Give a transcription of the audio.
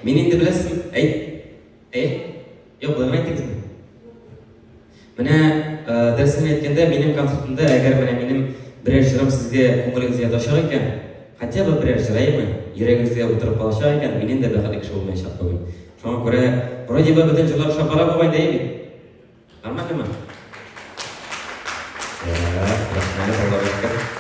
Meni endi bilasizmi? Yo'q, buni aytdingizmi? Mana darsini aytganda mening konsertimda agar mana mening biror shirim sizga ko'nglingizga toshar ekan, hatto biror shiraymi yuragingizga o'tirib qolishar ekan, mening da bunaqa kishi bo'lmay shart bo'lgan. Shunga ko'ra, biroq butun jillar shapalab bo'lgan deymi? Normalmi? Ya, rahmat, Allohga shukr.